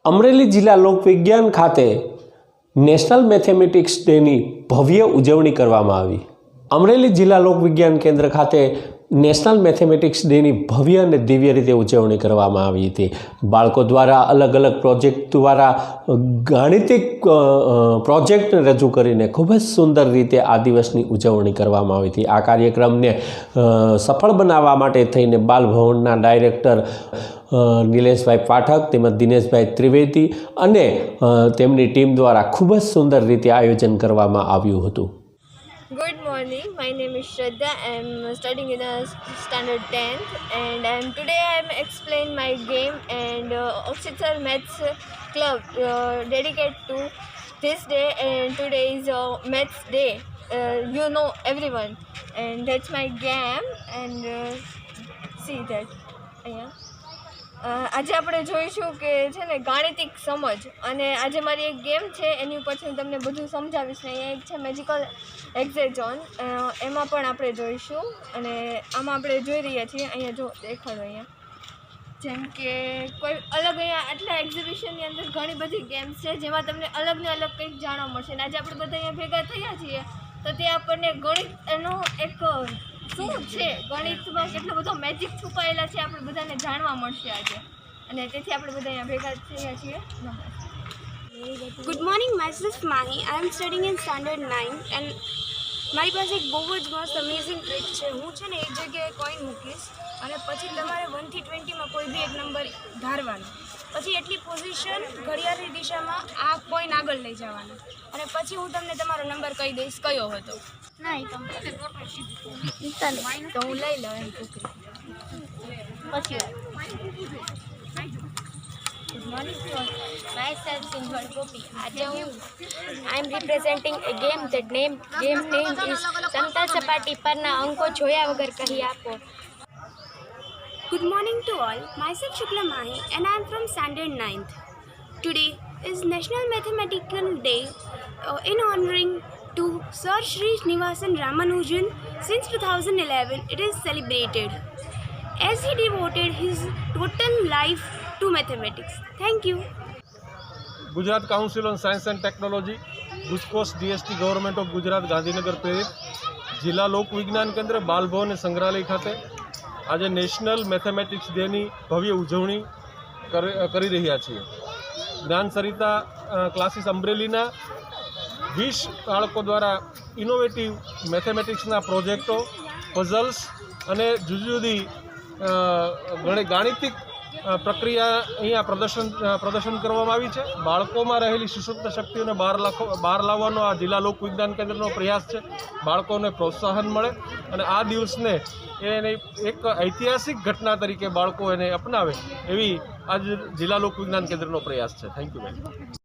અમરેલી જિલ્લા લોકવિજ્ઞાન ખાતે national mathematics ડેની ભવ્ય ઉજવણી કરવામાં આવી। અમરેલી જિલ્લા લોકવિજ્ઞાન કેન્દ્ર ખાતે નેશનલ મેથેમેટિક્સ ડેની ભવ્ય અને દિવ્ય રીતે ઉજવણી કરવામાં આવી હતી। બાળકો દ્વારા અલગ અલગ પ્રોજેક્ટ દ્વારા ગાણિતિક પ્રોજેક્ટને રજૂ કરીને ખૂબ જ સુંદર રીતે આ દિવસની ઉજવણી કરવામાં આવી હતી। આ કાર્યક્રમને સફળ બનાવવા માટે થઈને બાલભવનના ડાયરેક્ટર નિલેશભાઈ પાઠક તેમજ દિનેશભાઈ ત્રિવેદી અને તેમની ટીમ દ્વારા ખૂબ જ સુંદર રીતે આયોજન કરવામાં આવ્યું હતું। Good morning, my name is Shraddha. I'm studying in standard 10th and today I'm explaining my game and Akshit Sir Maths Club dedicated to this day, and today is Maths Day. You know everyone, and that's my game and see that. આજે આપણે જોઈશું કે છે ને ગાણિતિક સમજ, અને આજે મારી એક ગેમ છે એની ઉપરથી હું તમને બધું સમજાવીશ। ને અહીંયા એક છે મેજિકલ એક્ઝેઝોન, એમાં પણ આપણે જોઈશું અને આમાં આપણે જોઈ રહ્યા છીએ। અહીંયા જો દેખાડો, અહીંયા જેમ કે કોઈ અલગ અહીંયા આટલા એક્ઝિબિશનની અંદર ઘણી બધી ગેમ્સ છે જેમાં તમને અલગ ને અલગ કંઈક જાણવા મળશે। અને આજે આપણે બધા અહીંયા ભેગા થયા છીએ તો તે આપણને ગણિત એનો એક શું છે, ગણિતમાં કેટલો બધો મેજિક છુપાયેલા છે આપણે બધાને જાણવા મળશે આજે, અને તેથી આપણે બધા અહીંયા ભેગા થયા છીએ। Good morning, myself Mahi. I M studying in standard 9 and મારી પાસે એક બહુ જ મસ્ત અમેઝિંગ ટ્રીક છે। હું છે ને એક જગ્યાએ કોઈન મૂકીશ અને પછી તમારે 1 થી 20માં કોઈ બી એક નંબર ધારવાનો, પછી એટલી પોઝિશન ઘડિયાળની દિશામાં આ કોઈન આગળ લઈ જવાનો, અને પછી હું તમને તમારો નંબર કહી દઈશ કયો હતો। ના એ તો હું લઈ લઉં એમ પછી Good morning to all. Myself Singhal Gopi. I am representing a game. The game name is સમતલ સપાટી પરના અંકો જોયા વગર કહી આપો। Good morning to all. Myself Shukla Mahi and I am from standard 9th. Today is National Mathematical Day in honoring to Sir Sri Srinivasan Ramanujan. Since 2011 it is celebrated as he devoted his total life to mathematics. Thank you. Gujarat council on science and technology, गुजकोस GST government of Gujarat Gandhinagar प्रेरित जिला लोक विज्ञान केन्द्र बालभवन संग्रहालय खाते आज national mathematics डेनी भव्य उजवणी करी रह्या छीए। ज्ञान सरिता क्लासीस अमरेलीना 20 बाळको द्वारा इनोवेटिव मैथमेटिक्सना प्रोजेक्टो, पजल्स अने जुदी जुदी गाणितिक प्रक्रिया अहींया प्रदर्शन करवामां आवी छे। बाळकोमां रहेली सुषुप्त शक्तिओने बहार लावવાનો आ जिला लोक विज्ञान केन्द्रनो प्रयास छे। बाळकोने प्रोत्साहन मळे अने आ दिवसने एने एक ऐतिहासिक घटना तरीके बाळको एने अपनावे एवी आज जिला लोक विज्ञान केन्द्रनो प्रयास छे। Thank you very much.